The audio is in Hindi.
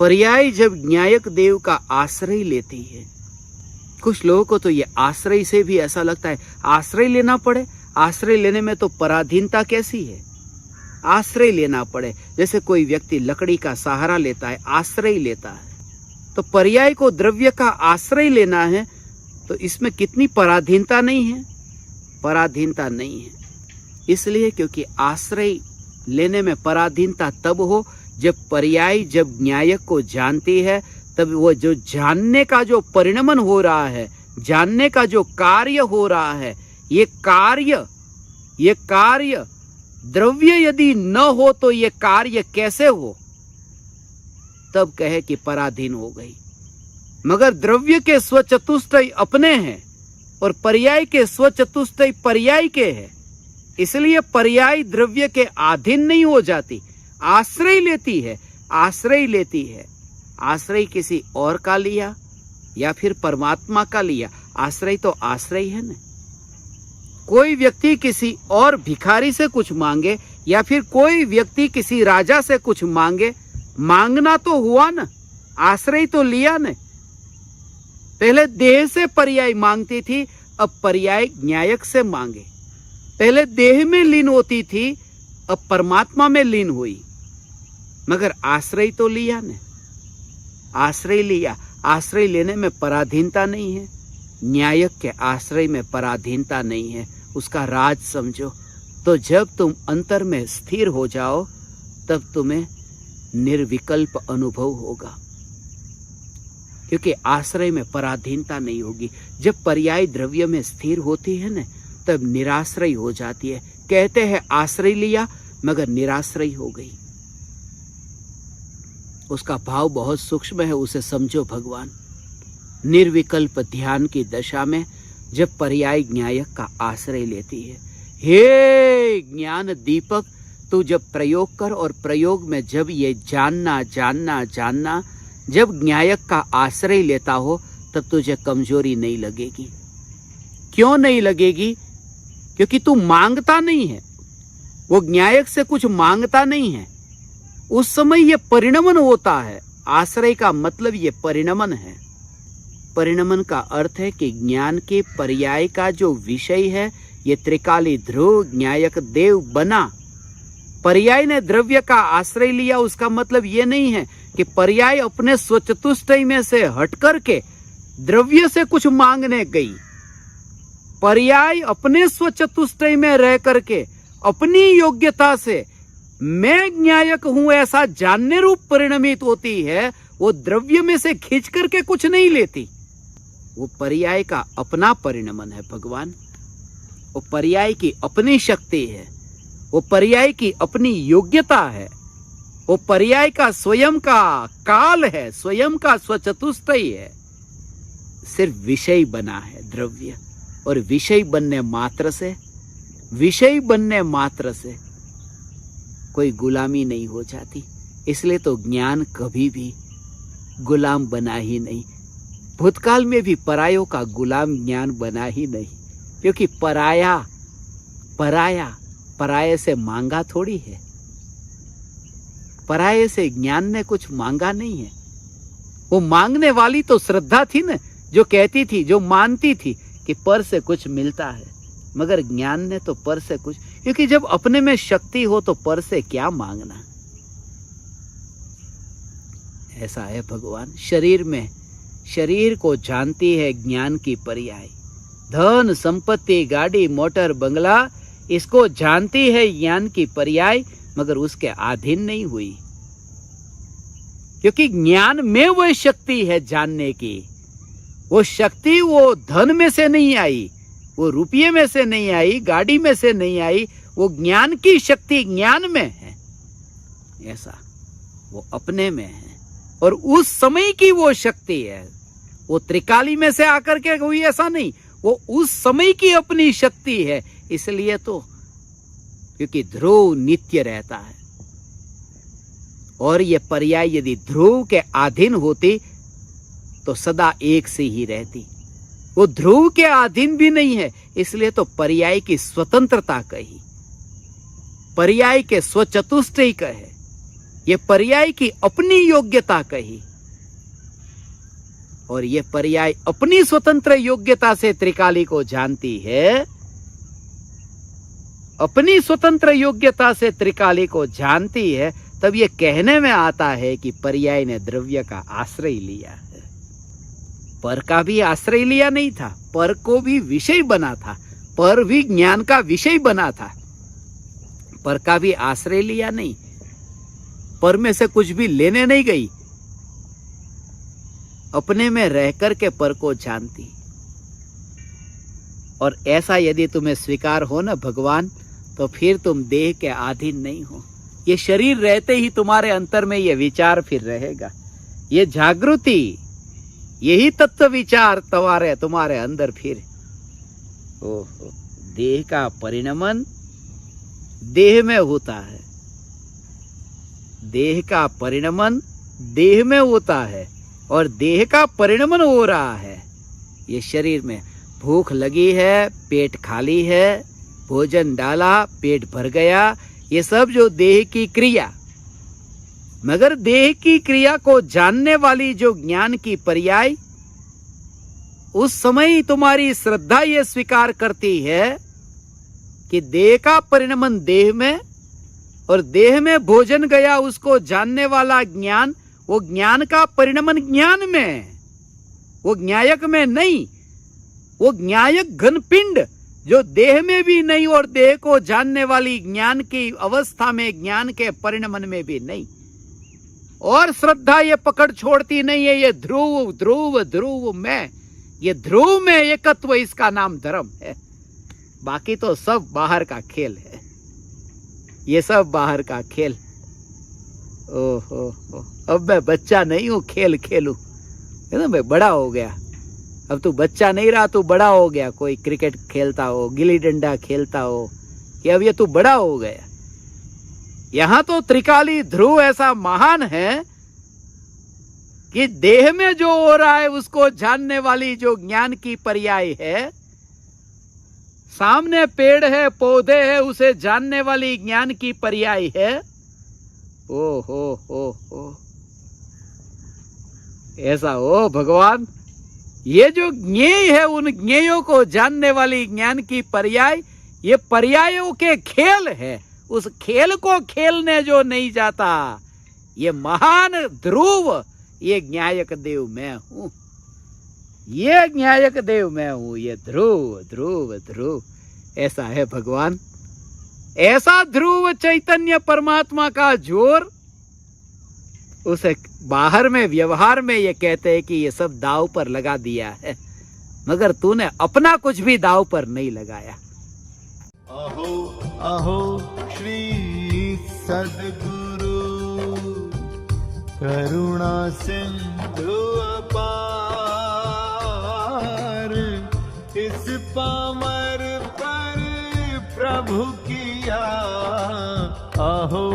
पर्याय जब न्यायक देव का आश्रय लेती है, कुछ लोगों को तो ये आश्रय से भी ऐसा लगता है आश्रय लेना पड़े, आश्रय लेने में तो पराधीनता कैसी है, आश्रय लेना पड़े। जैसे कोई व्यक्ति लकड़ी का सहारा लेता है, आश्रय लेता है, तो पर्याय को द्रव्य का आश्रय लेना है, तो इसमें कितनी पराधीनता नहीं है, पराधीनता नहीं है। इसलिए क्योंकि आश्रय लेने में पराधीनता तब हो जब पर्याय जब न्यायक को जानती है, तब वो जो जानने का जो परिणमन हो रहा है, जानने का जो कार्य हो रहा है, ये कार्य द्रव्य यदि न हो तो ये कार्य कैसे हो, तब कहे कि पराधीन हो गई। मगर द्रव्य के स्वचतुष्टय अपने हैं और पर्याय के स्वचतुष्टय पर्याय के हैं, इसलिए पर्याय द्रव्य के अधीन नहीं हो जाती, आश्रय लेती है, आश्रय लेती है। आश्रय किसी और का लिया या फिर परमात्मा का लिया, आश्रय तो आश्रय है ना। कोई व्यक्ति किसी और भिखारी से कुछ मांगे या फिर कोई व्यक्ति किसी राजा से कुछ मांगे, मांगना तो हुआ ना, आश्रय तो लिया ना। पहले देह से पर्याय मांगती थी, अब पर्याय न्यायक से मांगे। पहले देह में लीन होती थी, अब परमात्मा में लीन हुई, मगर आश्रय तो लिया ने, आश्रय लिया। आश्रय लेने में पराधीनता नहीं है, न्यायक के आश्रय में पराधीनता नहीं है, उसका राज समझो। तो जब तुम अंतर में स्थिर हो जाओ, तब तुम्हें निर्विकल्प अनुभव होगा, क्योंकि आश्रय में पराधीनता नहीं होगी। जब पर्याय द्रव्य में स्थिर होती है ना, तब निराश्रय हो जाती है। कहते हैं आश्रय लिया मगर निराश्रय हो गई। उसका भाव बहुत सूक्ष्म है, उसे समझो भगवान। निर्विकल्प ध्यान की दशा में जब पर्याय न्यायक का आश्रय लेती है, हे ज्ञान दीपक, तू जब प्रयोग कर और प्रयोग में जब ये जानना जानना जानना जब न्यायक का आश्रय लेता हो, तब तुझे कमजोरी नहीं लगेगी। क्यों नहीं लगेगी? क्योंकि तू मांगता नहीं है, वो न्यायक से कुछ मांगता नहीं है। उस समय ये परिणमन होता है। आश्रय का मतलब ये परिणमन है। परिणमन का अर्थ है कि ज्ञान के पर्याय का जो विषय है, ये त्रिकाली ध्रुव न्यायक देव बना। पर्याय ने द्रव्य का आश्रय लिया, उसका मतलब ये नहीं है कि पर्याय अपने स्वचतुष्टय में से हट करके द्रव्य से कुछ मांगने गई। पर्याय अपने स्वचतुष्टय में रह करके अपनी योग्यता से मैं न्यायक हूं ऐसा जानने रूप परिणमित होती है। वो द्रव्य में से खींच करके कुछ नहीं लेती, वो पर्याय का अपना परिणमन है भगवान। वो पर्याय की अपनी शक्ति है, वो पर्याय की अपनी योग्यता है, वो पर्याय का स्वयं का काल है, स्वयं का स्वचतुष्टय है। सिर्फ विषय बना है द्रव्य, और विषय बनने मात्र से कोई गुलामी नहीं हो जाती। इसलिए तो ज्ञान कभी भी गुलाम बना ही नहीं। भूतकाल में भी परायों का गुलाम ज्ञान बना ही नहीं, क्योंकि पराये से मांगा थोड़ी है। पराये से ज्ञान ने कुछ मांगा नहीं है। वो मांगने वाली तो श्रद्धा थी ना, जो कहती थी, जो मानती थी कि पर से कुछ मिलता है, मगर ज्ञान ने तो पर से कुछ, क्योंकि जब अपने में शक्ति हो तो पर से क्या मांगना। ऐसा है भगवान। शरीर को जानती है ज्ञान की पर्याय। धन संपत्ति गाड़ी मोटर बंगला, इसको जानती है ज्ञान की पर्याय, मगर उसके अधीन नहीं हुई, क्योंकि ज्ञान में वह शक्ति है जानने की। वो शक्ति वो धन में से नहीं आई, वो रुपये में से नहीं आई, गाड़ी में से नहीं आई, वो ज्ञान की शक्ति ज्ञान में है। ऐसा वो अपने में है, और उस समय की वो शक्ति है। वो त्रिकाली में से आकर के हुई ऐसा नहीं, वो उस समय की अपनी शक्ति है। इसलिए तो क्योंकि ध्रुव नित्य रहता है, और ये पर्याय यदि ध्रुव के अधीन होती तो सदा एक से ही रहती। वो ध्रुव के अधीन भी नहीं है, इसलिए तो पर्याय की स्वतंत्रता कही, पर्याय के स्वचतुष्टय कहे। ये पर्याय की अपनी योग्यता कही, और ये पर्याय अपनी स्वतंत्र योग्यता से त्रिकाली को जानती है। अपनी स्वतंत्र योग्यता से त्रिकाली को जानती है, तब ये कहने में आता है कि पर्याय ने द्रव्य का आश्रय लिया है। पर का भी आश्रय लिया नहीं था, पर को भी विषय बना था, पर भी ज्ञान का विषय बना था। पर का भी आश्रय लिया नहीं, पर में से कुछ भी लेने नहीं गई, अपने में रह करके पर को जानती। और ऐसा यदि तुम्हें स्वीकार हो ना भगवान, तो फिर तुम देह के अधीन नहीं हो। ये शरीर रहते ही तुम्हारे अंतर में ये विचार फिर रहेगा, ये जागृति, यही तत्व विचार तुम्हारे अंदर फिर। ओहो, देह का परिणमन देह में होता है, देह का परिणमन देह में होता है, और देह का परिणमन हो रहा है ये शरीर में। भूख लगी है, पेट खाली है, भोजन डाला, पेट भर गया, ये सब जो देह की क्रिया। मगर देह की क्रिया को जानने वाली जो ज्ञान की पर्याय, उस समय ही तुम्हारी श्रद्धा ये स्वीकार करती है कि देह का परिणमन देह में, और देह में भोजन गया उसको जानने वाला ज्ञान, वो ज्ञान का परिणमन ज्ञान में, वो ज्ञायक में नहीं। वो ज्ञायक घनपिंड जो देह में भी नहीं और देह को जानने वाली ज्ञान की अवस्था में, ज्ञान के परिणमन में भी नहीं। और श्रद्धा ये पकड़ छोड़ती नहीं है, ये ध्रुव ध्रुव ध्रुव में, ये ध्रुव में एकत्व, इसका नाम धर्म है। बाकी तो सब बाहर का खेल है, ये सब बाहर का खेल। ओहो, अब मैं बच्चा नहीं हूं, खेल खेलूं, है ना, मैं बड़ा हो गया। अब तू बच्चा नहीं रहा, तू बड़ा हो गया। कोई क्रिकेट खेलता हो, गिल्ली डंडा खेलता हो, कि अब ये तू बड़ा हो गया। यहां तो त्रिकाली ध्रुव ऐसा महान है कि देह में जो हो रहा है उसको जानने वाली जो ज्ञान की पर्याय है, सामने पेड़ है, पौधे है, उसे जानने वाली ज्ञान की पर्याय है। ओ हो, ऐसा हो भगवान, ये जो ज्ञेय है उन ज्ञेयों को जानने वाली ज्ञान की पर्याय, ये पर्यायों के खेल है। उस खेल को खेलने जो नहीं जाता, ये महान ध्रुव, ये ज्ञायक देव मैं हूं, ये ज्ञायक देव मैं हूं, ये ध्रुव ध्रुव ध्रुव। ऐसा है भगवान, ऐसा ध्रुव चैतन्य परमात्मा का जोर, उसे बाहर में व्यवहार में ये कहते हैं कि ये सब दाव पर लगा दिया है, मगर तूने अपना कुछ भी दाव पर नहीं लगाया। अहो अहो श्री सद्गुरु, करुणा सिंधु अपार, इस पामर पर प्रभु किया। अहो